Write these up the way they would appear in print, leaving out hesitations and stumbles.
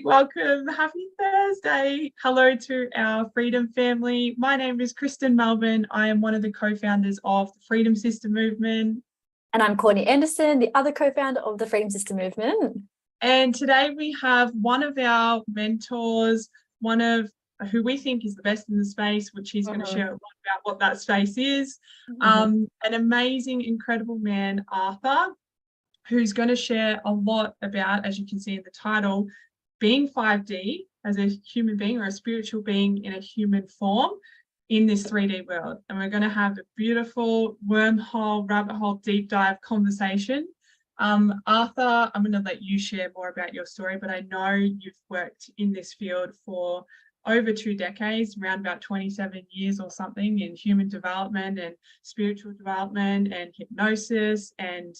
Welcome. Happy Thursday. Hello to our Freedom family. My name is Kristen Melbourne. I am one of the co-founders of the Freedom Sister Movement. And I'm Courtney Anderson, the other co-founder of the Freedom Sister Movement. And today we have one of our mentors, one of who we think is the best in the space, which he's going to share a lot about what that space is. An amazing, incredible man, Arthur, who's going to share a lot about, as you can see in the title, being 5D as a human being or a spiritual being in a human form in this 3D world. And we're going to have a beautiful wormhole, rabbit hole, deep dive conversation. Arthur, I'm going to let you share more about your story, but I know you've worked in this field for over 2 decades, around about 27 years or something, in human development and spiritual development and hypnosis and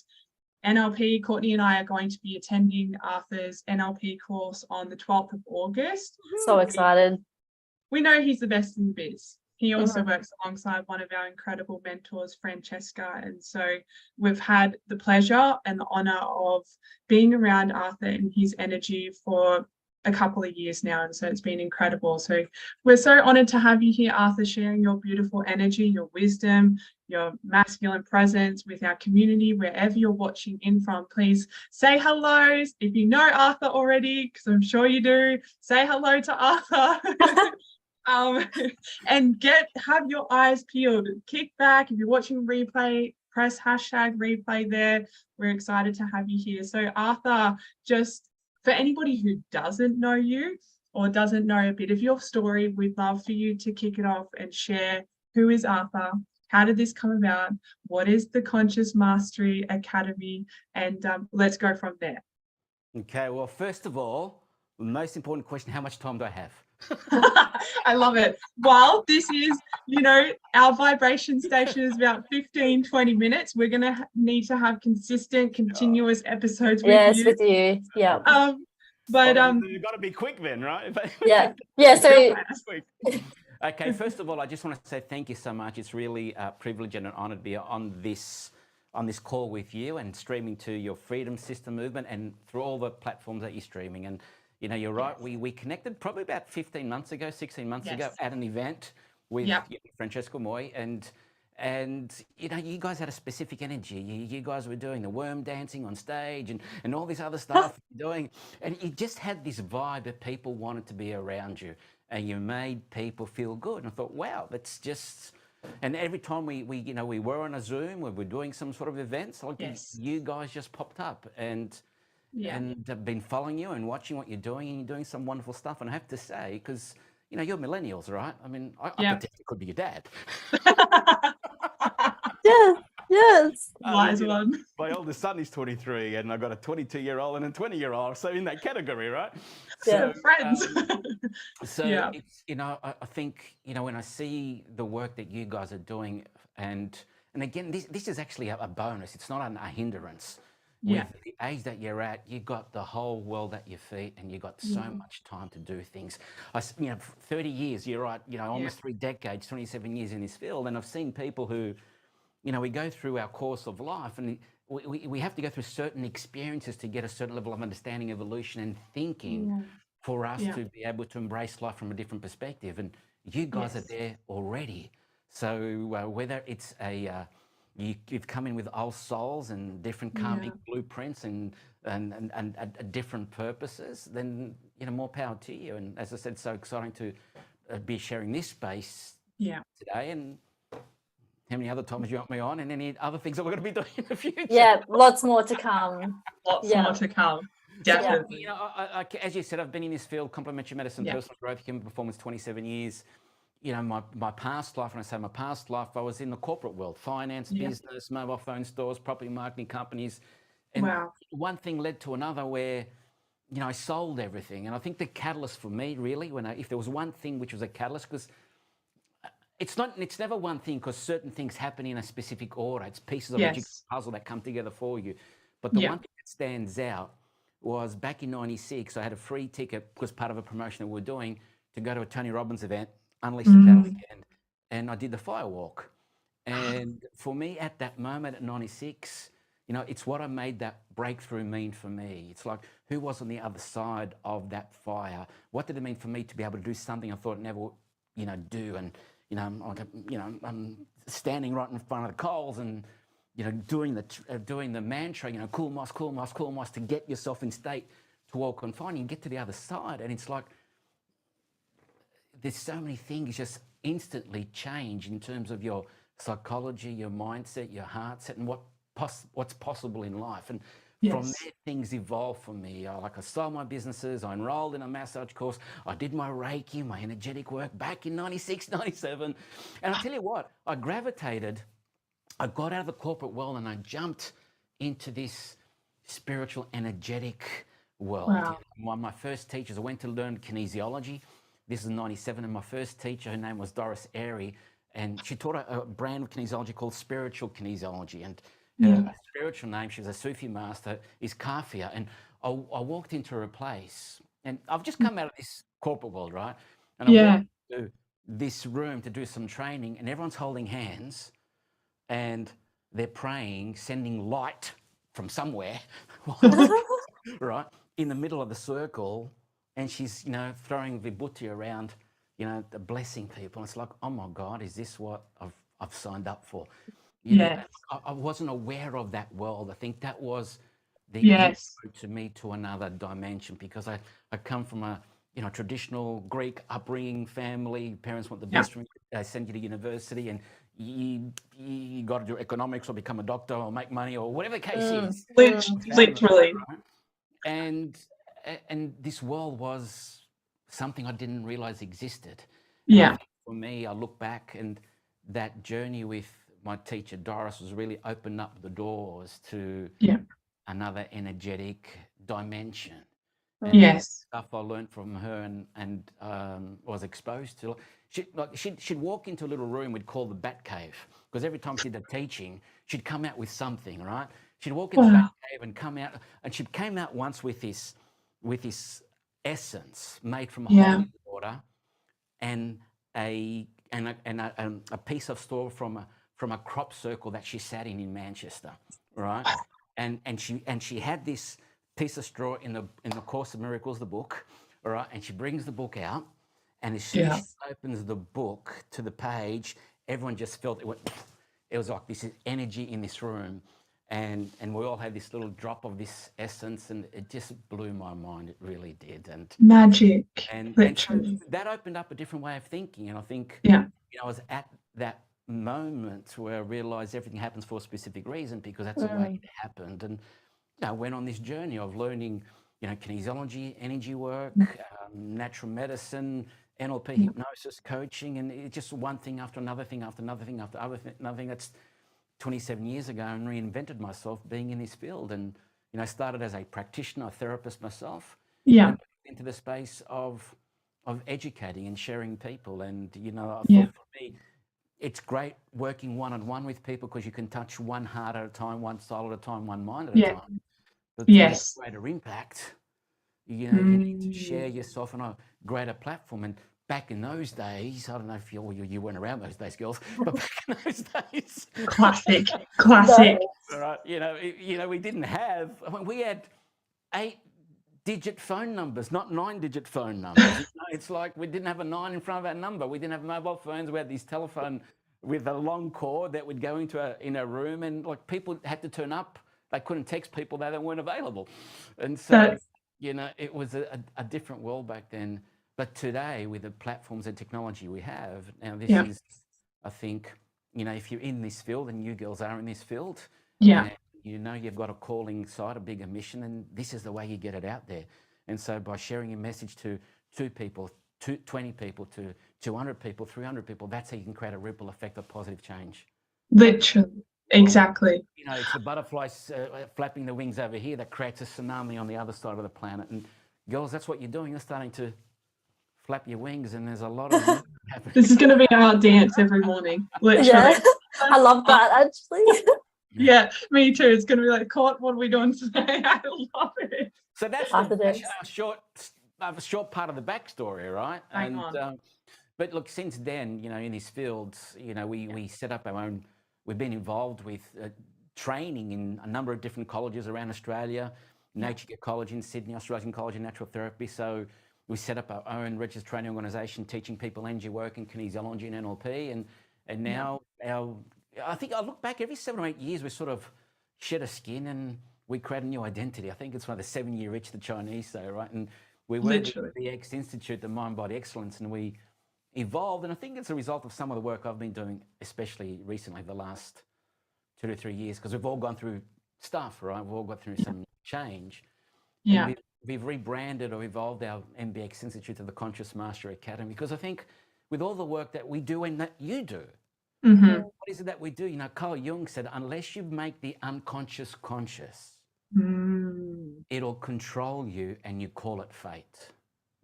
NLP. Courtney and I are going to be attending Arthur's NLP course on the 12th of August. So excited. We know he's the best in the biz. He also works alongside one of our incredible mentors, Francesca. And so we've had the pleasure and the honor of being around Arthur and his energy for a couple of years now. And so it's been incredible. So we're so honored to have you here, Arthur, sharing your beautiful energy, your wisdom, your masculine presence with our community, wherever you're watching in from. Please say hello. If you know Arthur already, because I'm sure you do, say hello to Arthur. And have your eyes peeled. Kick back. If you're watching replay, press #replay there. We're excited to have you here. So Arthur, just for anybody who doesn't know you or doesn't know a bit of your story, we'd love for you to kick it off and share who is Arthur, how did this come about, what is the Conscious Mastery Academy, and let's go from there. Okay, well, first of all, the most important question, how much time do I have? I love it. Well, this is, our vibration station is about 15-20 minutes. We're going to need to have consistent, continuous episodes with you. Yes, with you. Yeah. But you've got to be quick then, right? Yeah. So okay, first of all, I just want to say thank you so much. It's really a privilege and an honor to be on this call with you and streaming to your Freedom Sister Movement and through all the platforms that you're streaming. And you're right. We connected probably about 16 months ago at an event with Francesca Moy, and you guys had a specific energy. You guys were doing the worm dancing on stage and all this other stuff doing, and you just had this vibe that people wanted to be around you, and you made people feel good. And I thought, wow, that's just. And every time we were on a Zoom, we were doing some sort of events, you guys just popped up, and I've been following you and watching what you're doing, and you're doing some wonderful stuff. And I have to say, because you're millennials, right? I mean, I potentially could be your dad. Yes. Wise one. My oldest son is 23, and I've got a 22-year-old and a 20-year-old. So in that category, right? Yeah. So, friends. It's, I think, when I see the work that you guys are doing, and again, this is actually a bonus. It's not a hindrance. With the age that you're at, you got the whole world at your feet, and you got so much time to do things. 30 years, you're right, almost 3 decades, 27 years in this field. And I've seen people who, we go through our course of life, and we have to go through certain experiences to get a certain level of understanding, evolution, and thinking for us to be able to embrace life from a different perspective. And you guys are there already. So whether it's you've come in with old souls and different karmic blueprints and different purposes, then more power to you. And as I said, so exciting to be sharing this space today. And how many other times you want me on, and any other things that we're going to be doing in the future? Yeah, lots more to come. Lots more to come. Definitely. So, as you said, I've been in this field, complementary medicine, personal growth, human performance, 27 years. My past life, when I say my past life, I was in the corporate world, finance, business, mobile phone stores, property marketing companies. And one thing led to another where, I sold everything. And I think the catalyst for me, really, if there was one thing which was a catalyst, because it's never one thing, because certain things happen in a specific order. It's pieces of a jigsaw puzzle that come together for you. But the one thing that stands out was back in '96, I had a free ticket, was part of a promotion that we were doing, to go to a Tony Robbins event, Unleash the Power Weekend, and I did the firewalk. And for me, at that moment, at '96, you know, it's what I made that breakthrough mean for me. It's like, who was on the other side of that fire? What did it mean for me to be able to do something I thought I'd never, you know, do? And, you know, I'm standing right in front of the coals and, you know, doing the mantra, you know, cool moss, cool moss, cool moss, to get yourself in state to walk on fire. And you get to the other side, and it's like, there's so many things just instantly change in terms of your psychology, your mindset, your heart set, and what's possible in life. And from there, things evolved for me. I sold my businesses, I enrolled in a massage course, I did my Reiki, my energetic work back in 96, 97. And I tell you what, I got out of the corporate world and I jumped into this spiritual, energetic world. Wow. One of my first teachers, I went to learn kinesiology. This is 97, and my first teacher, her name was Doris Airy, and she taught a brand of kinesiology called spiritual kinesiology. And her spiritual name, she was a Sufi master, is Kafia. And I walked into her place, and I've just come out of this corporate world, right? And I walked into this room to do some training, and everyone's holding hands, and they're praying, sending light from somewhere, right, in the middle of the circle. And she's, you know, throwing vibhuti around, you know, blessing people. And it's like, oh my God, is this what I've signed up for? You know, I wasn't aware of that world. I think that was the intro to me to another dimension, because I come from a, you know, traditional Greek upbringing family. Parents want the best from you. They send you to university, and you got to do economics or become a doctor or make money or whatever the case is. Literally. Right? And this world was something I didn't realize existed. And I think for me, I look back, and that journey with my teacher Doris was really opened up the doors to another energetic dimension. And stuff I learned from her and was exposed to. She'd walk into a little room we'd call the Bat Cave, because every time she did the teaching, she'd come out with something, right? She'd walk into the Bat Cave and come out, and she came out once with this essence made from holy water and a piece of straw from a crop circle that she sat in Manchester, right? And she had this piece of straw in the Course of Miracles, the book, all right? And she brings the book out, and as soon as she opens the book to the page, everyone just felt it was like this energy in this room. And we all had this little drop of this essence, and it just blew my mind. It really did. And magic. And so that opened up a different way of thinking. And I think, you know, I was at that moment where I realized everything happens for a specific reason, because that's the way it happened. And, you know, I went on this journey of learning, you know, kinesiology, energy work, natural medicine, NLP, hypnosis, coaching, and it's just one thing after another thing after another thing after another thing. That's 27 years ago, and reinvented myself being in this field. And, you know, I started as a practitioner, a therapist myself, into the space of educating and sharing people. And, you know, I thought for me, it's great working one-on-one with people, because you can touch one heart at a time, one soul at a time, one mind at a time. But to make greater impact, you know, you need to share yourself on a greater platform. And back in those days, I don't know if you weren't around those days, girls, but back in those days, classic. All right, you know, we didn't have. I mean, we had 8-digit phone numbers, not 9-digit phone numbers. You know, it's like we didn't have a 9 in front of our number. We didn't have mobile phones. We had this telephone with a long cord that would go into a room, and like people had to turn up. They couldn't text people that weren't available, and so you know, it was a different world back then. But today, with the platforms and technology we have now, this is, I think, you know, if you're in this field, and you girls are in this field, and you know you've got a calling inside, a bigger mission, and this is the way you get it out there. And so by sharing your message to 2 people, 20 people, to 200 people, 300 people, that's how you can create a ripple effect of positive change. Literally, exactly. You know, it's the butterflies flapping their wings over here that creates a tsunami on the other side of the planet. And girls, that's what you're doing. You're starting to flap your wings, and there's a lot of happening. This is going to be our dance every morning. Literally. I love that, actually. Yeah, me too. It's going to be like, what are we doing today? I love it. So that's a short part of the backstory, right? But look, since then, you know, in this field, you know, we set up our own. We've been involved with training in a number of different colleges around Australia, Nature College in Sydney, Australian College in Natural Therapy. So we set up our own registered training organisation teaching people energy work and kinesiology and NLP. And now I think I look back every 7 or 8 years, we sort of shed a skin and we create a new identity. I think it's one of the 7-year itch the Chinese say, right? And we were the X Institute, the Mind Body Excellence, and we evolved. And I think it's a result of some of the work I've been doing, especially recently, the last 2 to 3 years, because we've all gone through stuff, right? We've all got through some change. Yeah. And we've rebranded or evolved our MBX Institute to the Conscious Mastery Academy, because I think with all the work that we do and that you do, what is it that we do? You know, Carl Jung said, unless you make the unconscious conscious, it'll control you and you call it fate.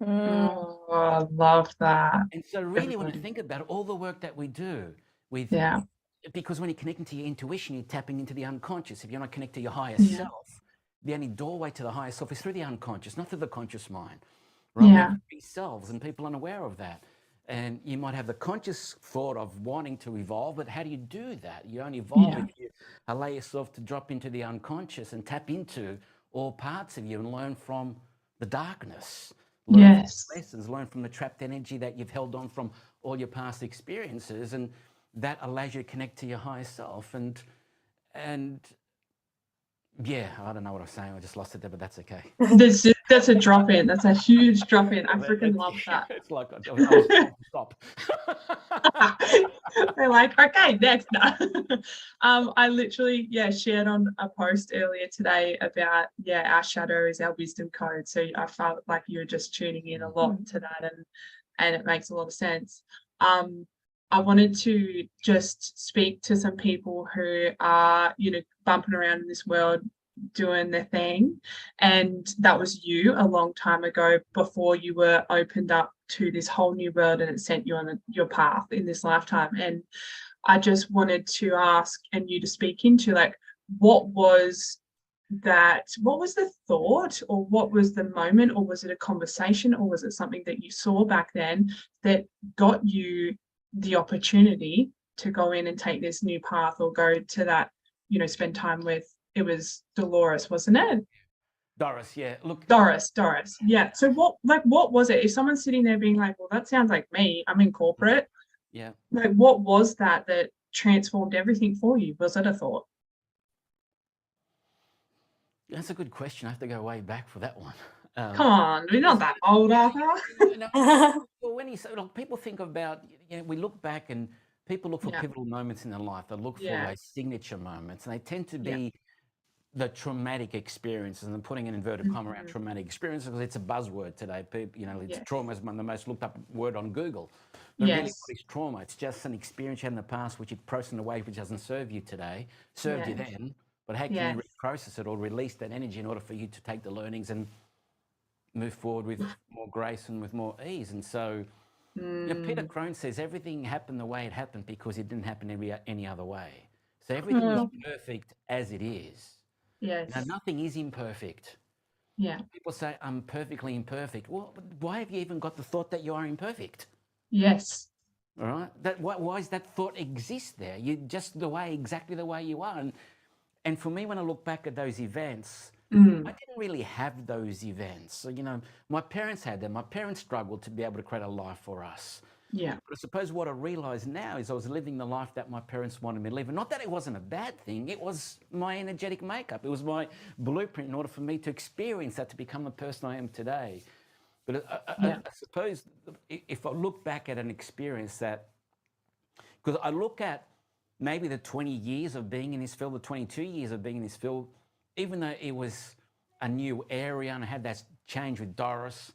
Oh, I love that. And so really when I think about all the work that we do with, because when you're connecting to your intuition, you're tapping into the unconscious. If you're not connected to your higher self, the only doorway to the higher self is through the unconscious, not through the conscious mind. Right? We have three selves and people are unaware of that. And you might have the conscious thought of wanting to evolve, but how do you do that? You only evolve if you allow yourself to drop into the unconscious and tap into all parts of you and learn from the darkness. Learn from the lessons, learn from the trapped energy that you've held on from all your past experiences, and that allows you to connect to your higher self. And yeah, I don't know what I was saying. I just lost it there, but that's okay. That's a drop in. That's a huge drop in. I freaking love that. It's like I was stop. They're like, okay, next. I literally shared on a post earlier today about our shadow is our wisdom code. So I felt like you were just tuning in a lot to that, and it makes a lot of sense. I wanted to just speak to some people who are, bumping around in this world doing their thing. And that was you a long time ago before you were opened up to this whole new world and it sent you on your path in this lifetime. And I just wanted to ask and you to speak into what was the thought, or what was the moment, or was it a conversation, or was it something that you saw back then that got you the opportunity to go in and take this new path, or go to that, spend time with, it was Dolores, wasn't it? Doris, yeah. Look, Doris, yeah. So what was it? If someone's sitting there being like, well, that sounds like me, I'm in corporate. Yeah. What was that transformed everything for you? Was it a thought? That's a good question. I have to go way back for that one. Come on, we're not that old, Arthur. Well, when you say, people think about, we look back and people look for pivotal moments in their life. They look for those signature moments, and they tend to be the traumatic experiences. And I'm putting an inverted comma around traumatic experiences because it's a buzzword today. Trauma is the most looked up word on Google. But really, what is trauma? It's just an experience you had in the past which you've processed in a way which doesn't serve you today. Served you then, but how can you reprocess it or release that energy in order for you to take the learnings and move forward with more grace and with more ease? And so Peter Crone says everything happened the way it happened because it didn't happen any other way. So everything is perfect as it is. Yes. Now, nothing is imperfect. Yeah. People say, I'm perfectly imperfect. Well, why have you even got the thought that you are imperfect? Yes. All right. Why does that thought exist there? You're just exactly the way you are. And for me, when I look back at those events, I didn't really have those events. So, my parents had them. My parents struggled to be able to create a life for us. Yeah. But I suppose what I realize now is I was living the life that my parents wanted me to live. And not that it wasn't a bad thing. It was my energetic makeup. It was my blueprint in order for me to experience that, to become the person I am today. But I suppose if I look back at an experience because I look at maybe the 20 years of being in this field, the 22 years of being in this field, even though it was a new area and I had that change with Doris,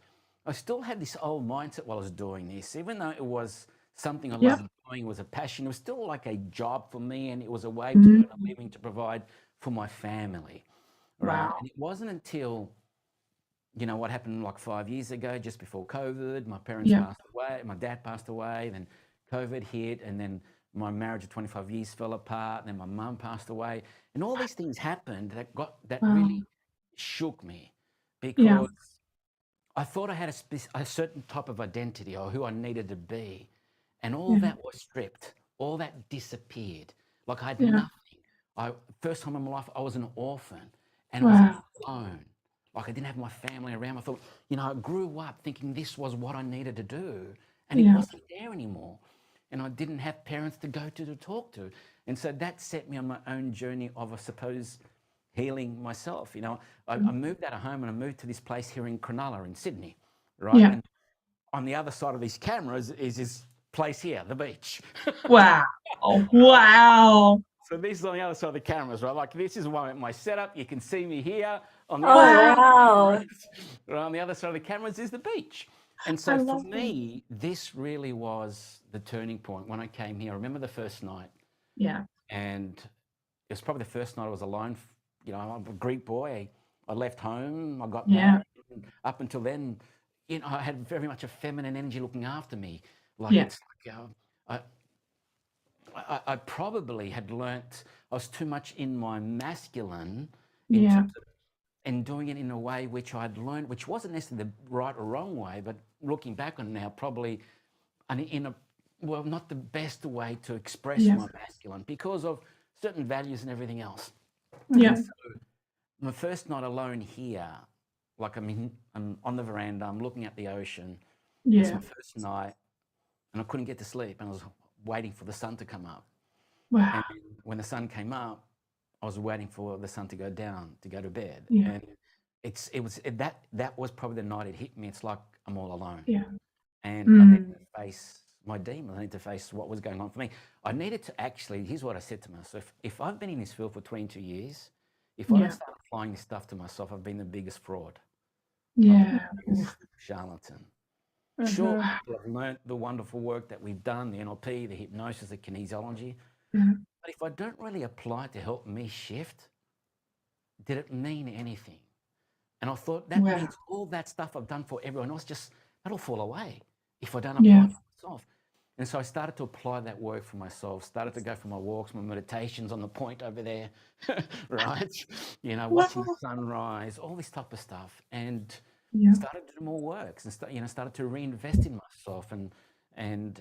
I still had this old mindset while I was doing this. Even though it was something I loved doing, it was a passion, it was still like a job for me, and it was a way to earn a living to provide for my family. Right? Wow. And it wasn't until, what happened like 5 years ago, just before COVID, my parents passed away, my dad passed away, then COVID hit, and then my marriage of 25 years fell apart, and then my mum passed away. And all these things happened that really shook me, because I thought I had a certain type of identity or who I needed to be. And all that was stripped. All that disappeared. Like I had nothing. First time in my life, I was an orphan and I was Wow. alone. Like I didn't have my family around. I thought, you know, I grew up thinking this was what I needed to do, and it Yeah. wasn't there anymore. And I didn't have parents to go to talk to. And so that set me on my own journey of, I suppose, healing myself. You know, I moved out of home and I moved to this place here in Cronulla in Sydney, right? Yeah. And on the other side of these cameras is this place here, the beach. Wow. Wow. So this is on the other side of the cameras, right? Like this is my setup. You can see me here on the Oh, other side. wow. Right on the other side of the cameras is the beach. And I so for love me, this really was the turning point when I came here. I remember the first night, Yeah. and it was probably the first night I was alone. You know, I'm a Greek boy. I left home. I got Yeah. married. And up until then, you know, I had very much a feminine energy looking after me. Like Yeah. it's like I probably had learnt I was too much in my masculine in Yeah. terms of, and doing it in a way which I'd learned, which wasn't necessarily the right or wrong way, but looking back on it now, probably not the best way to express Yeah. my masculine because of certain values and everything else. Yeah. And so my first night alone here, like I'm on the veranda, I'm looking at the ocean. It's Yeah. my first night, and I couldn't get to sleep, and I was waiting for the sun to come up. Wow. And when the sun came up, I was waiting for the sun to go down to go to bed. Yeah. And that was probably the night it hit me. It's like I'm all alone. Yeah. And I needed to face my demons. I needed to face what was going on for me. I needed to actually, here's what I said to myself. If I've been in this field for 22 years, if I Yeah. don't start applying this stuff to myself, I've been the biggest fraud. Yeah. I've been the biggest charlatan. Sure, people have learnt the wonderful work that we've done, the NLP, the hypnosis, the kinesiology. Yeah. But if I don't really apply it to help me shift, did it mean anything? And I thought that Wow. means all that stuff I've done for everyone else, that'll fall away if I don't apply Yeah. it for myself. And so I started to apply that work for myself, started to go for my walks, my meditations on the point over there, right? You know, watching the sunrise, all this type of stuff. And Yeah. started to do more works and started to reinvest in myself and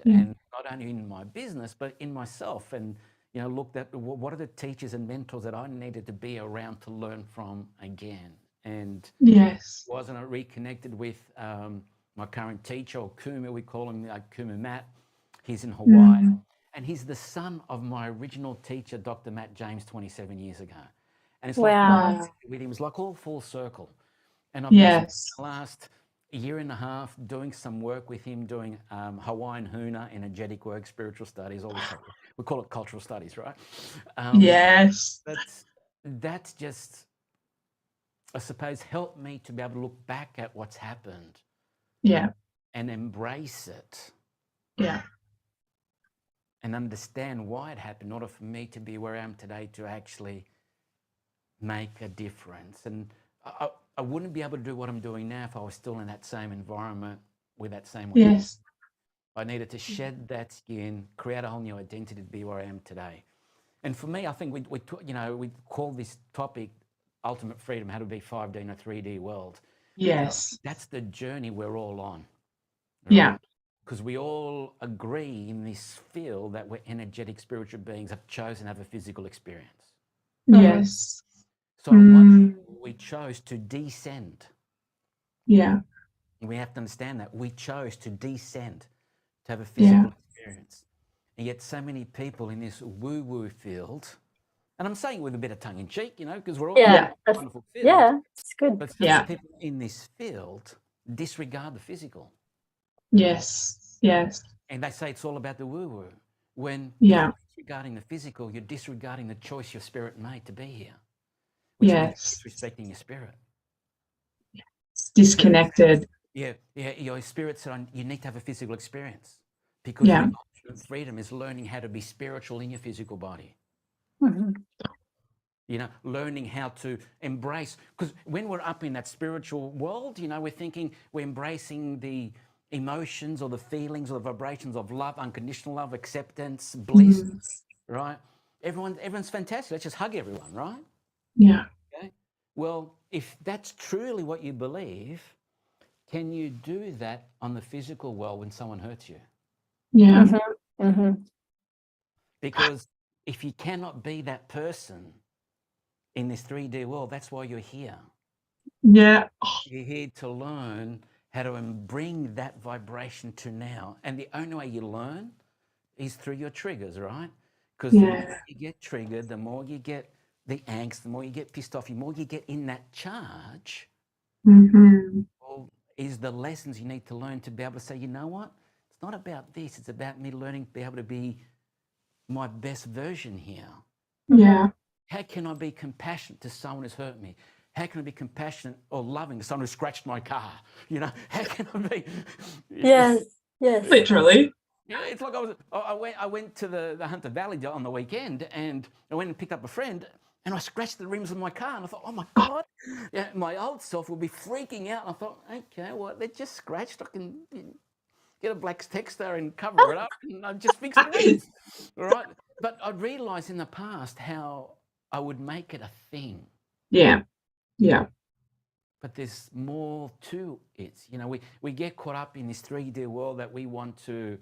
not only in my business, but in myself. And, you know, looked at what are the teachers and mentors that I needed to be around to learn from again. And Yes. wasn't I reconnected with my current teacher, or Kumu, we call him Kumu Matt. He's in Hawaii, and he's the son of my original teacher, Dr. Matt James, 27 years ago. And it's Wow. like with him, it was like all full circle. And I've Yes. been the last year and a half doing some work with him, doing Hawaiian Huna, energetic work, spiritual studies, all this stuff. We call it cultural studies, right? Yes. That's just, I suppose, helped me to be able to look back at what's happened. Yeah. And embrace it. Yeah. And understand why it happened, in order for me to be where I am today, to actually make a difference. And I wouldn't be able to do what I'm doing now if I was still in that same environment with that same way. Yes. I needed to shed that skin, create a whole new identity to be where I am today. And for me, I think we call this topic ultimate freedom, how to be 5D in a 3D world. Yes. That's the journey we're all on. Right? Yeah. Because we all agree in this field that we're energetic spiritual beings that have chosen to have a physical experience. Yes. So we chose to descend. Yeah. We have to understand that we chose to descend to have a physical experience. And yet so many people in this woo-woo field, and I'm saying it with a bit of tongue in cheek, you know, because we're all in a wonderful field. Yeah, it's good. But so many people in this field disregard the physical. Yes. Yes. And they say it's all about the woo-woo. When Yeah. you're disregarding the physical, you're disregarding the choice your spirit made to be here. Which means disrespecting your spirit. It's disconnected. Yeah. Your spirit said you need to have a physical experience, because the ultimate freedom is learning how to be spiritual in your physical body. You know, learning how to embrace, because when we're up in that spiritual world, you know, we're thinking we're embracing the emotions or the feelings or the vibrations of love, unconditional love, acceptance, bliss, right? Everyone's fantastic. Let's just hug everyone, right? Yeah. Okay. Well, if that's truly what you believe, can you do that on the physical world when someone hurts you? Yeah. Because if you cannot be that person in this 3D world, that's why you're here. Yeah. You're here to learn how to bring that vibration to now. And the only way you learn is through your triggers, right? Because the more you get triggered, the more you get the angst, the more you get pissed off, the more you get in that charge, well, is the lessons you need to learn to be able to say, you know what? It's not about this. It's about me learning to be able to be my best version here. Yeah. How can I be compassionate to someone who's hurt me? How can I be compassionate or loving to someone who scratched my car? You know, how can I be? Yes. Literally. Yeah, it's like I went to the Hunter Valley on the weekend, and I went and picked up a friend, and I scratched the rims of my car, and I thought, oh my God, yeah, my old self will be freaking out. And I thought, okay, well, they're just scratched. I can get a black texter and cover it up, and I just fix the rims, all right? But I realised in the past how I would make it a thing. Yeah. Yeah. But there's more to it. You know, we get caught up in this 3D world that we want to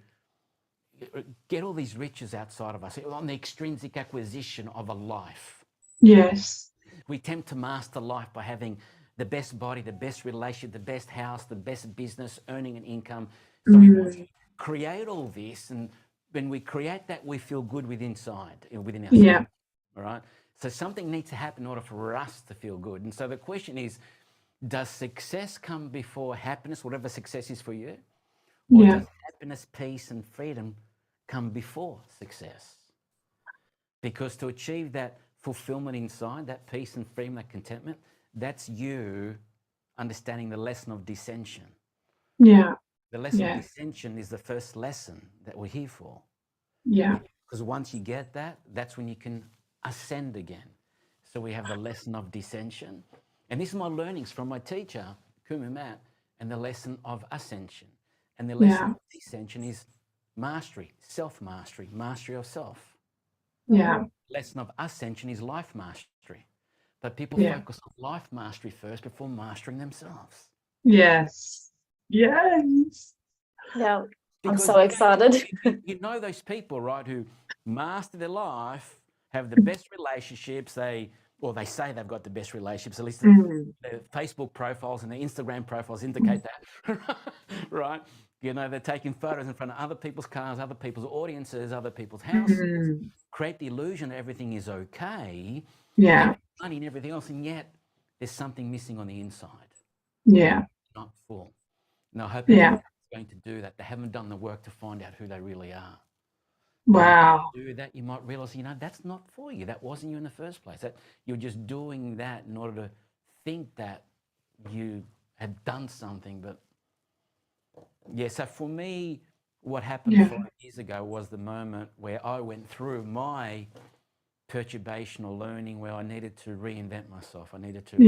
get all these riches outside of us, on the extrinsic acquisition of a life. Yes. We attempt to master life by having the best body, the best relationship, the best house, the best business, earning an income. So we want to create all this, and when we create that, we feel good within ourselves. Yeah. All right. So something needs to happen in order for us to feel good. And so the question is, does success come before happiness, whatever success is for you? Or does happiness, peace, and freedom come before success? Because to achieve that fulfillment inside, that peace and freedom, that contentment, that's you understanding the lesson of dissension. Yeah. The lesson of dissension is the first lesson that we're here for. Yeah. Because once you get that, that's when you can ascend again. So we have the lesson of dissension. And this is my learnings from my teacher, Kumu Matt, and the lesson of ascension. And the lesson of dissension is mastery, self-mastery, mastery of self. Yeah. Lesson of ascension is life mastery. But people focus on life mastery first before mastering themselves. Yes. Yes. Yeah. I'm Because so excited. you know those people, right, who master their life, have the best relationships, they say they've got the best relationships, at least their Facebook profiles and their Instagram profiles indicate that, right? You know, they're taking photos in front of other people's cars, other people's audiences, other people's houses, create the illusion that everything is okay, have money and everything else, and yet there's something missing on the inside. Yeah. Not full. And I hope everyone's going to do that. They haven't done the work to find out who they really are. Wow. Do that, you might realize, you know, that's not for you. That wasn't you in the first place. That you're just doing that in order to think that you had done something. But yeah, so for me, what happened 5 years ago was the moment where I went through my perturbation or learning where I needed to reinvent myself. I needed to,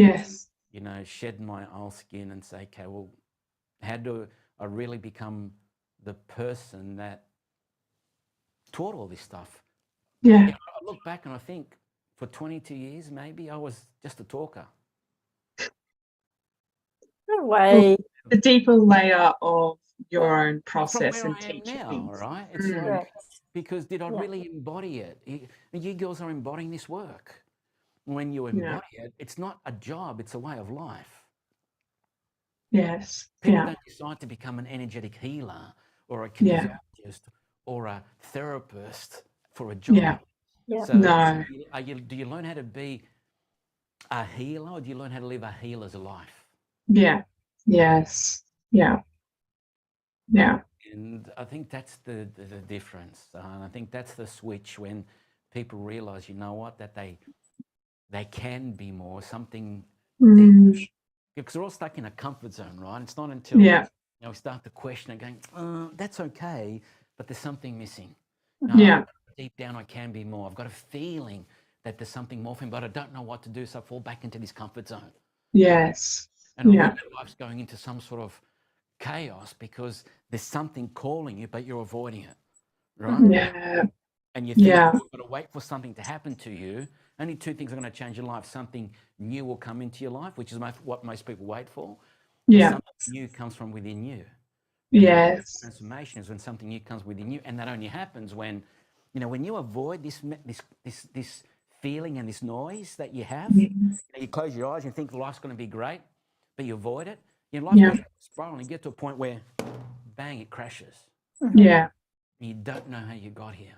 you know, shed my old skin and say, okay, well, how do I really become the person that taught all this stuff? Yeah. I look back and I think for 22 years, maybe I was just a talker. No way. The deeper layer of your own process From and where I am teaching now, things. right? It's like, Correct. because did I really embody it? You girls are embodying this work. When you embody it, it's not a job, it's a way of life. Yes. People don't decide to become an energetic healer or a kinesiologist or a therapist for a job. Yeah. So No. do you learn how to be a healer, or do you learn how to live a healer's life? Yeah. Yes. Yeah. Yeah. And I think that's the difference. And I think that's the switch when people realize, you know what, that they can be more, something deeper. Because we're all stuck in a comfort zone, right? It's not until you know, we start to question it going, that's okay, but there's something missing. No, deep down, I can be more. I've got a feeling that there's something more for me, but I don't know what to do, so I fall back into this comfort zone. Yes. And already your life's going into some sort of chaos because there's something calling you, but you're avoiding it, right? Yeah. And you think you've got to wait for something to happen to you. Only two things are going to change your life. Something new will come into your life, which is what most people wait for. Yeah. Something new comes from within you. Yes. Transformation is when something new comes within you, and that only happens when You know, when you avoid this feeling and this noise that you have, Yes. you close your eyes and think life's going to be great, but you avoid it. You know, life Yeah. goes spiral and you get to a point where, bang, it crashes. Yeah. You don't know how you got here.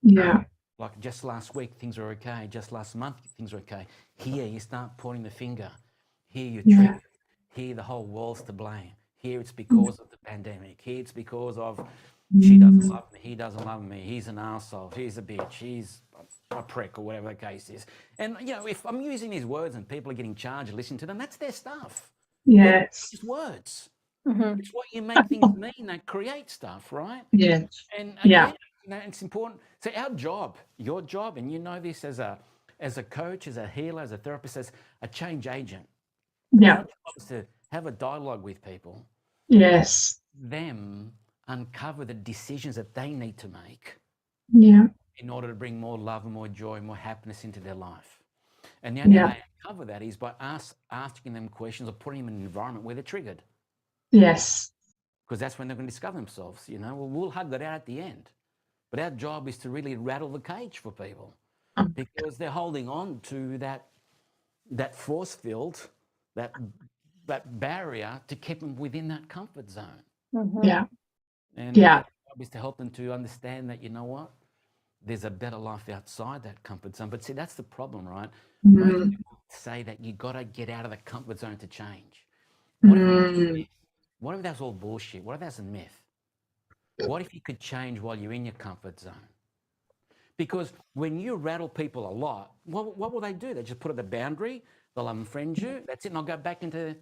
Yeah. Like just last week, things were okay. Just last month, things were okay. Here, you start pointing the finger. Here, you're Yeah. triggered. Here, the whole world's to blame. Here, it's because of the pandemic. Here, it's because of she doesn't love me. He doesn't love me. He's an arsehole. He's a bitch. He's a prick, or whatever the case is. And, you know, if I'm using these words and people are getting charged to listen to them, that's their stuff. Yes. It's just words. Mhm. It's what you make things mean that create stuff, right? Yes. And Yeah. again, you know, it's important. So our job, your job, and you know this as a coach, as a healer, as a therapist, as a change agent. Yeah. Our job is to have a dialogue with people, Yes. them uncover the decisions that they need to make Yeah. in order to bring more love and more joy, more happiness into their life. And the only way they uncover that is by us asking them questions or putting them in an environment where they're triggered. Yes. Because that's when they're going to discover themselves. You know, well, we'll hug that out at the end. But our job is to really rattle the cage for people because they're holding on to that force field, that barrier to keep them within that comfort zone. Yeah. And Yeah. our job is to help them to understand that, you know what, there's a better life outside that comfort zone. But see, that's the problem, right? Most people say that you got to get out of the comfort zone to change. What if that's a myth? What if that's all bullshit? What if that's a myth? What if you could change while you're in your comfort zone? Because when you rattle people a lot, what will they do? They just put at the boundary, they'll unfriend you, that's it, and I'll go back into...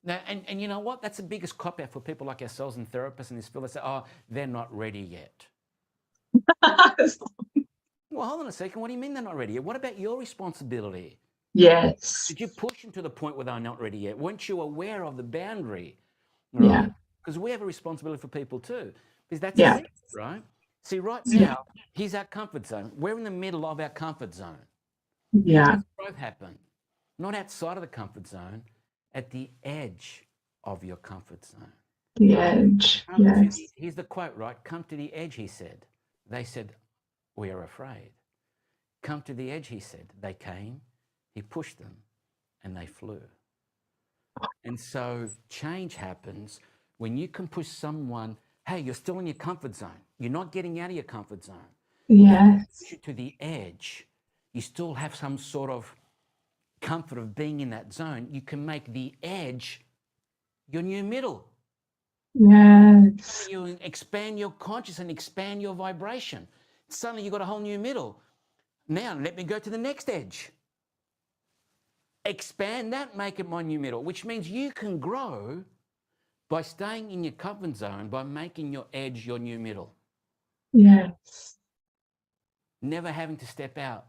Now, and you know what? That's the biggest cop-out for people like ourselves and therapists in this field. They say, oh, they're not ready yet. Well, hold on a second. What do you mean they're not ready yet? What about your responsibility? Yes. Did you push them to the point where they're not ready yet? Weren't you aware of the boundary? Yeah. Right? Because we have a responsibility for people too. Because that's Yeah. it, right? See, right now, here's our comfort zone. We're in the middle of our comfort zone. Where Yeah. does growth happen? Not outside of the comfort zone, at the edge of your comfort zone. The edge. Yes. Here's the quote, right? Come to the edge, he said. They said, we are afraid. Come to the edge, he said. They came, he pushed them, and they flew. And so change happens when you can push someone, hey, you're still in your comfort zone. You're not getting out of your comfort zone. Yes. Push you to the edge. You still have some sort of comfort of being in that zone. You can make the edge your new middle. Yes. You expand your consciousness and expand your vibration. Suddenly you've got a whole new middle. Now let me go to the next edge. Expand that, make it my new middle, which means you can grow by staying in your comfort zone, by making your edge your new middle. Yes. Never having to step out.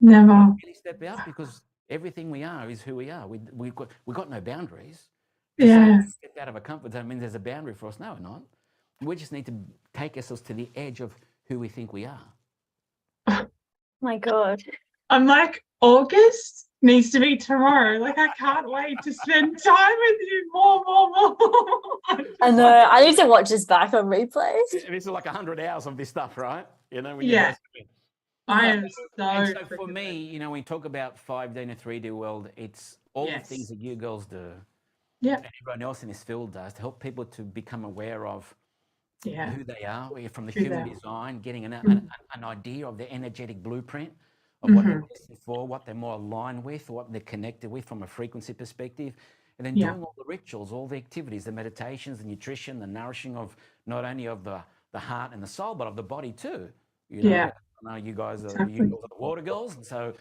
Never. Really step out because everything we are is who we are. We've got no boundaries. Yeah. Step out of a comfort zone means there's a boundary for us. No, we're not. We just need to take ourselves to the edge of who we think we are. My God. I'm like, August needs to be tomorrow. Like, I can't wait to spend time with you more. I know. I need to watch this back on replay. This is like 100 hours of this stuff, right? You know, when Yeah. I am so for me, you know, when we talk about 5D and a 3D world, it's all the things that you girls do, and everyone else in this field does to help people to become aware of who they are, from the human design, getting an idea of their energetic blueprint of what they're destined for, what they're more aligned with, what they're connected with from a frequency perspective, and then doing all the rituals, all the activities, the meditations, the nutrition, the nourishing of not only of the heart and the soul, but of the body too. You know, I know you guys are the water girls, and so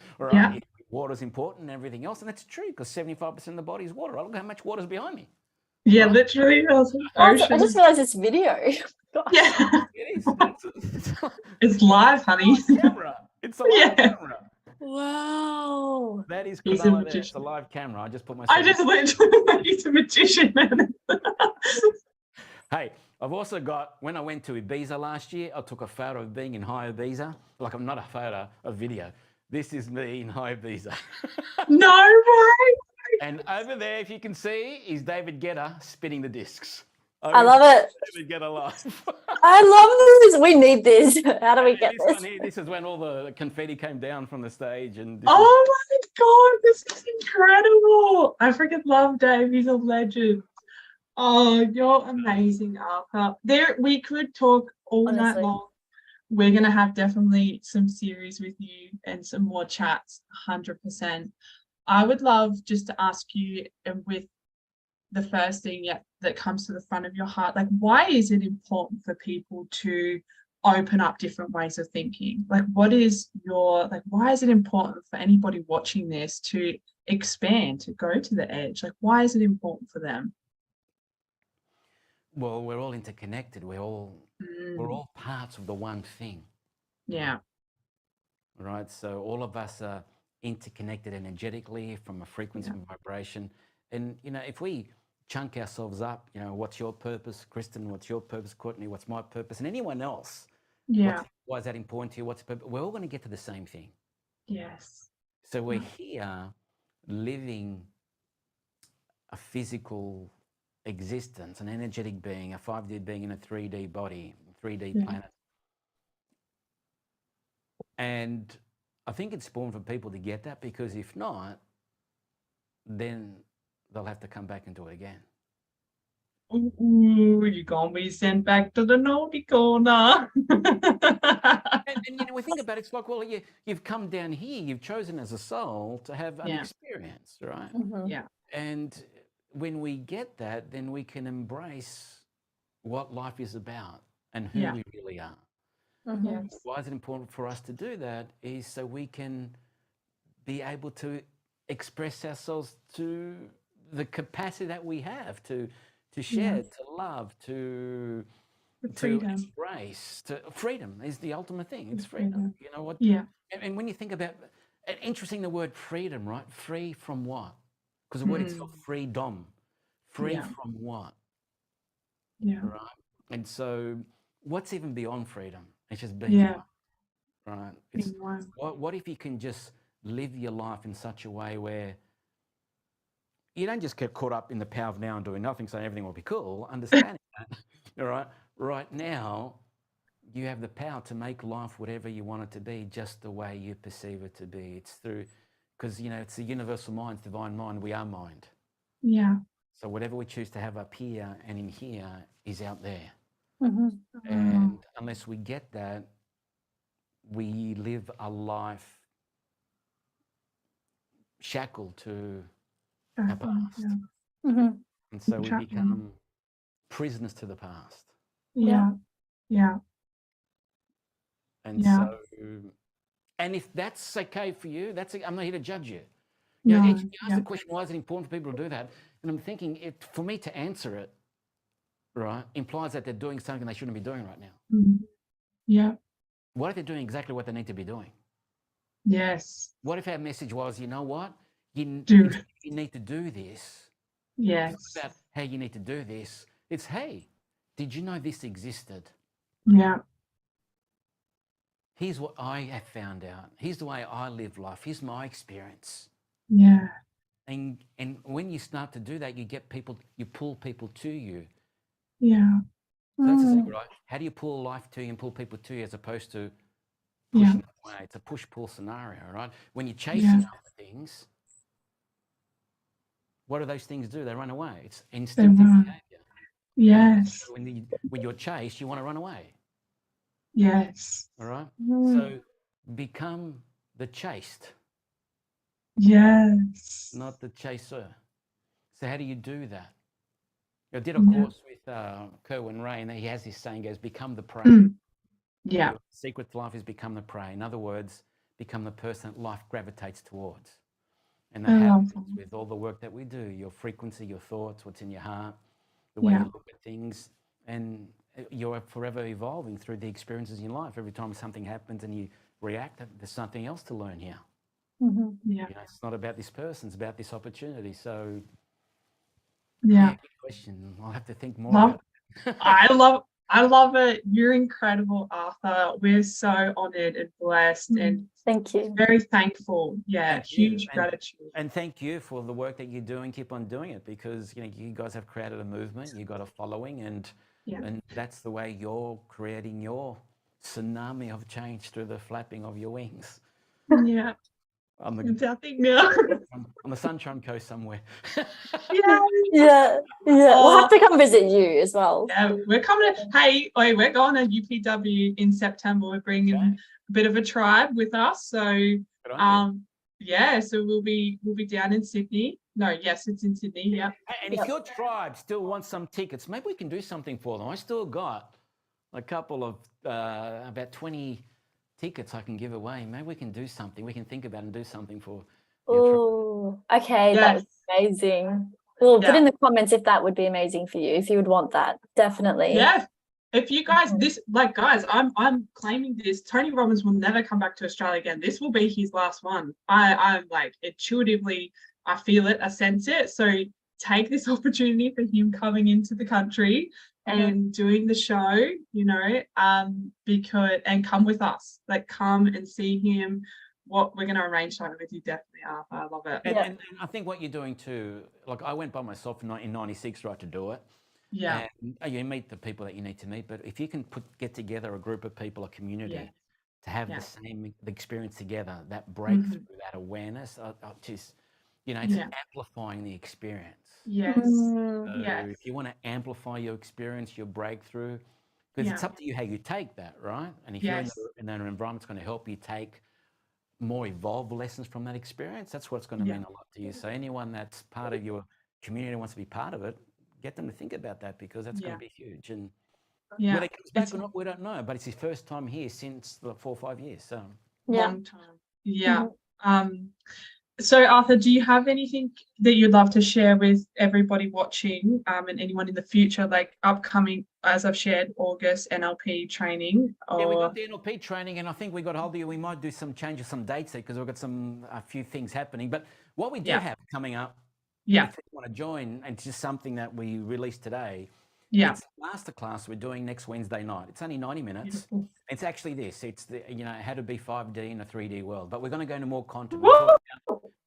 water's important and everything else, and that's true because 75% of the body is water. Right? Look how much water's behind me. Yeah, right? Literally. I just realized this video. Yeah. It is. It's live, honey. It's a live camera. It's a live camera. Wow. That is He's Cronulla a there. It's a live camera. I just put myself. I just literally, he's a magician. Hey, I've also got, when I went to Ibiza last year, I took a photo of being in high Ibiza. Like, I'm not a photo, a video. This is me in high Ibiza. No way. And over there, if you can see, is David Guetta spinning the discs. I love it. Get alive. I love this. We need this. How do we get this this? one here, this is when all the confetti came down from the stage, and oh my God, this is incredible. I freaking love Dave. He's a legend. Oh, you're amazing, Arthur. We could talk all night Honestly. long. We're going to have definitely some series with you and some more chats, 100%. I would love just to ask you, and with the first thing that comes to the front of your heart, like, why is it important for people to open up different ways of thinking? Like, why is it important for anybody watching this to expand, to go to the edge? Like, why is it important for them? Well, we're all interconnected. We're all parts of the one thing. Yeah. Right. So all of us are interconnected energetically from a frequency and vibration. And, if we chunk ourselves up, what's your purpose, Kristen? What's your purpose, Courtney? What's my purpose? And anyone else? Yeah. Why is that important to you? What's the purpose? We're all going to get to the same thing. Yes. So we're here living a physical existence, an energetic being, a 5D being in a 3D body, 3D planet. And I think it's important for people to get that, because if not, then they'll have to come back and do it again. Ooh, you're going to be sent back to the naughty corner. and we think about it, it's like, well, you've come down here, you've chosen as a soul to have an experience, right? Yeah. And when we get that, then we can embrace what life is about and who we really are. Yes. Why is it important for us to do that? Is so we can be able to express ourselves to the capacity that we have to share, to love, to embrace. Freedom is the ultimate thing. It's freedom. You know what? Yeah. And when you think about, interesting, the word freedom, right? Free from what? Because the word itself, freedom. Free from what? Yeah. Right. And so, what's even beyond freedom? It's just being one, right? It's what if you can just live your life in such a way where you don't just get caught up in the power of now and doing nothing, saying everything will be cool. Understanding that, all right? Right now, you have the power to make life whatever you want it to be, just the way you perceive it to be. It's through, because it's the universal mind, divine mind. We are mind. Yeah. So whatever we choose to have up here and in here is out there. Mm-hmm. And unless we get that, we live a life shackled to our past. Mm-hmm. And so we become prisoners to the past. Yeah. Yeah. And so, and if that's okay for you, I'm not here to judge you. You ask the question, why is it important for people to do that? And I'm thinking, for me to answer it, right, implies that they're doing something they shouldn't be doing right now. Yeah. What if they're doing exactly what they need to be doing? Yes. What if our message was, you know what? You need to do this. Yes. It's not about how you need to do this. It's, hey, did you know this existed? Yeah. Here's what I have found out. Here's the way I live life. Here's my experience. Yeah. And when you start to do that, you pull people to you. Yeah. So that's the secret, right? How do you pull life to you and pull people to you as opposed to pushing them away? It's a push-pull scenario, right? When you're chasing after things, what do those things do? They run away. It's instinctive behavior. Yes. So when you're chased, you want to run away. Yes. All right? So become the chased. Yes. Not the chaser. So how do you do that? I did a course with Kerwin Ray, and he has this saying, goes, become the prey. Yeah. Your secret to life is become the prey. In other words, become the person that life gravitates towards. And that happens with all the work that we do, your frequency, your thoughts, what's in your heart, the way you look at things. And you're forever evolving through the experiences in life. Every time something happens and you react, there's something else to learn here. Yeah. It's not about this person, it's about this opportunity. So, good question. I'll have to think more about it. I I love it. You're incredible, Arthur. We're so honoured and blessed and Thank you. very thankful. Yeah, Thank you. huge gratitude. And thank you for the work that you're doing. Keep on doing it, because you guys have created a movement. You got a following, and that's the way you're creating your tsunami of change through the flapping of your wings. Yeah. On the Sunshine Coast somewhere. Yeah. We'll have to come visit you as well. Yeah, we're coming. We're going to UPW in September. We're bringing a bit of a tribe with us. So, so we'll be down in Sydney. No, yes, it's in Sydney. Yeah. And if your tribe still wants some tickets, maybe we can do something for them. I still got a couple of about 20 tickets I can give away. Maybe we can do something. We can think about and do something for. Oh, okay, that's amazing. We'll put in the comments if that would be amazing for you, if you would want that. Definitely. Yeah. If you guys, guys, I'm claiming this. Tony Robbins will never come back to Australia again. This will be his last one. I'm like, intuitively, I feel it, I sense it. So take this opportunity for him coming into the country and doing the show, and come with us. Like, come and see him. We're going to arrange something with you, definitely, Arthur. I love it. And I think what you're doing too, like I went by myself in 96, right, to do it. Yeah. And you meet the people that you need to meet, but if you can get together a group of people, a community, to have the experience together, that breakthrough, that awareness, it's amplifying the experience. Yes. If you want to amplify your experience, your breakthrough, because it's up to you how you take that, right? And if you're in an environment that's going to help you take more evolved lessons from that experience, that's what's going to mean a lot to you. So anyone that's part of your community wants to be part of it, get them to think about that, because that's going to be huge. And whether it comes back or not, we don't know. But it's his first time here since 4 or 5 years. So long time. Yeah. So Arthur, do you have anything that you'd love to share with everybody watching, and anyone in the future, like upcoming, as I've shared, August NLP training? Yeah, we got the NLP training, and I think we got hold of you. We might do some changes, some dates there, because we've got a few things happening. But what we do have coming up, if you want to join, and it's just something that we released today. It's a masterclass we're doing next Wednesday night. It's only 90 minutes. Beautiful. It's actually this. It's the how to be 5D in a 3D world. But we're going to go into more content.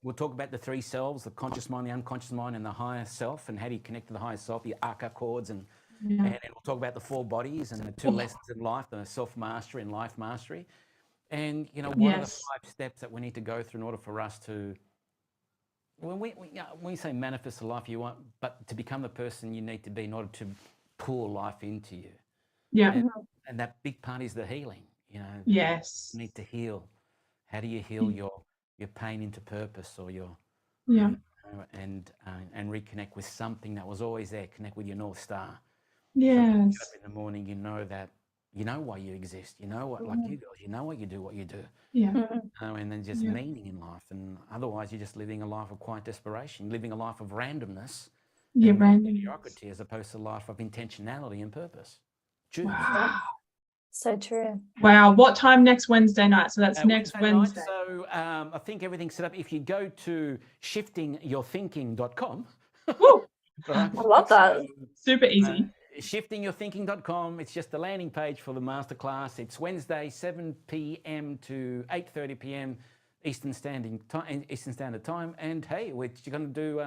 We'll talk about the 3 selves: the conscious mind, the unconscious mind, and the higher self, and how do you connect to the higher self, your arca chords, and we'll talk about the 4 bodies and the 2 lessons in life, the self-mastery and life mastery. And what are the 5 steps that we need to go through in order for us to, when we say manifest the life you want, but to become the person you need to be in order to pull life into you. Yeah. And that big part is the healing. Yes. You need to heal. How do you heal your pain into purpose, or your and reconnect with something that was always there? Connect with your North Star. Yes. So when you get up in the morning, you know that you know why you exist. You know what, like you guys, you know what you do, Yeah. And then just meaning in life. And otherwise, you're just living a life of quiet desperation, living a life of randomness. Yeah, random mediocrity, as opposed to a life of intentionality and purpose. Choose. Wow. So true. Wow. What time next Wednesday night? So that's next Wednesday. Night. So I think everything's set up. If you go to shiftingyourthinking.com. I love that. Super easy. Shiftingyourthinking.com. It's just the landing page for the masterclass. It's Wednesday, 7 p.m. to 8:30 p.m. Eastern Standard Time. And hey, we're going to do.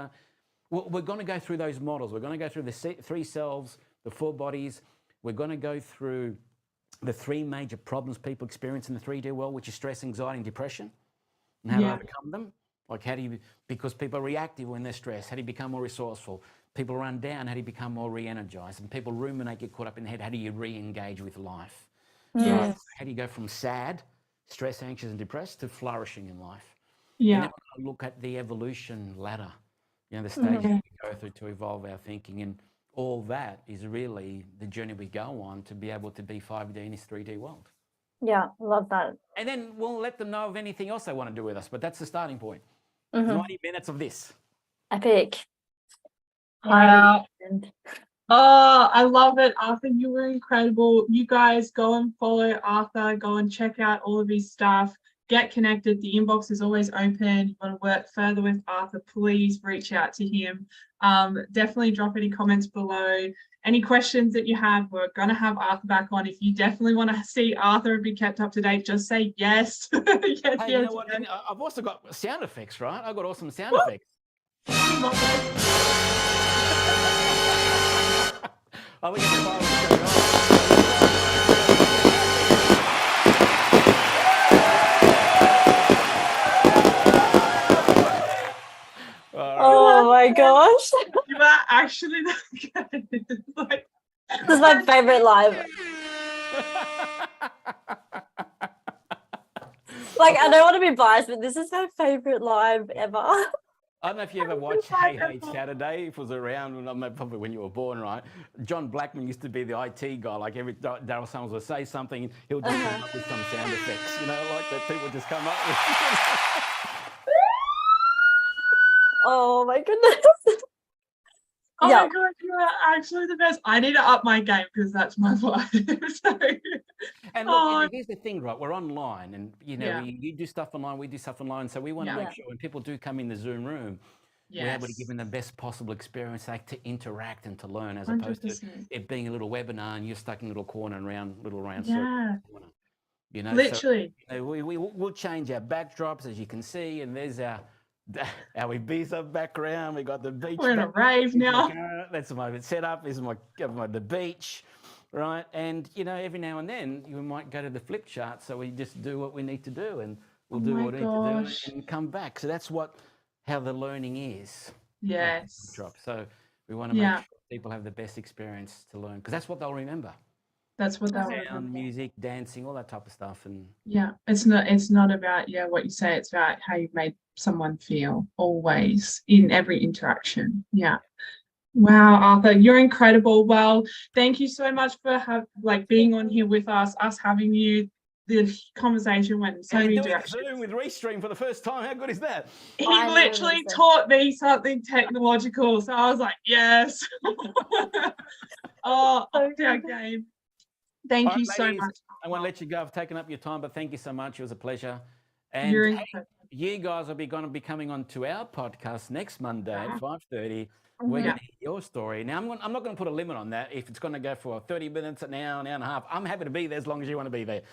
We're going to go through those models. We're going to go through the 3 selves, the 4 bodies. We're going to go through the 3 major problems people experience in the 3D world, which is stress, anxiety, and depression, and how to overcome them. Like, how do you, because people are reactive when they're stressed, how do you become more resourceful? People run down, how do you become more re-energized? And people ruminate, get caught up in the head, how do you re-engage with life? Yes. How do you go from sad, stressed, anxious, and depressed to flourishing in life? Yeah. And then we're going to look at the evolution ladder. The stages we go through to evolve our thinking, and all that is really the journey we go on to be able to be 5D in this 3D world. Yeah, love that. And then we'll let them know of anything else they want to do with us, but that's the starting point. 90 minutes of this. Epic. Wow. Oh, I love it, Arthur. You were incredible. You guys go and follow Arthur. Go and check out all of his stuff. Get connected. The inbox is always open. You want to work further with Arthur, please reach out to him. Definitely drop any comments below. any questions that you have, we're going to have Arthur back on. If you definitely want to see Arthur and be kept up to date, just say yes. Hey, you know what? And I've also got sound effects, right? I've got awesome sound effects. Oh, we get the fire going Oh my gosh. You are actually like, this is my favorite live. Like, I don't want to be biased, but this is my favorite live ever. I don't know if you ever watched Hey Hey Saturday. If it was around, probably when you were born, right? John Blackman used to be the IT guy. Like every Daryl Summers would say something, he'll just come up with some sound effects, you know, like that people just come up with. Oh my goodness. oh my God, you are actually the best. I need to up my game because that's my vibe. So, and look, here's the thing, right? We're online, and you know, you do stuff online, we do stuff online. So we want to make sure when people do come in the Zoom room, we're able to give them the best possible experience, like to interact and to learn, as 100%. Opposed to it being a little webinar and you're stuck in a little corner and round circle. You know, literally. So, we'll change our backdrops, as you can see, and there's our Ibiza background. We got the beach. We're in a rave now. That's my setup. This is the beach, right? And you know, every now and then you might go to the flip chart. So we just do what we need to do, and we'll do what we need to do and come back. So that's how the learning is. Yes. So we want to make sure people have the best experience to learn, because that's what they'll remember. That's what they'll remember. Music, dancing, all that type of stuff. And it's not about what you say. It's about how you've made someone feel always in every interaction. Wow, Arthur, you're incredible. Well, thank you so much for being on here with us having you. The conversation went in so many directions. Zoom with Restream for the first time. How good is that? He literally taught me something technological, so I was like, yes. Oh, okay, game. Thank you so much. I want to let you go. I've taken up your time, but thank you so much. It was a pleasure. And you guys are going to be coming on to our podcast next Monday at 5:30. We're going to hear your story. Now, I'm not going to put a limit on that. If it's going to go for 30 minutes, an hour and a half, I'm happy to be there as long as you want to be there.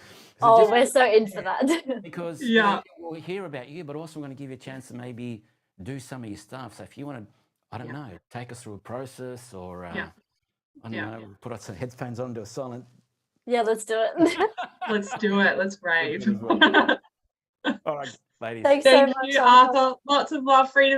So we're so in for that. Because we'll hear about you, but also I'm going to give you a chance to maybe do some of your stuff. So if you want to, I don't know, take us through a process, or I don't know, put us some headphones on, do a silent. Yeah, let's do it. Let's do it. Let's rave. All right, ladies. Thanks so much, you, Arthur. Lots of love, freedom.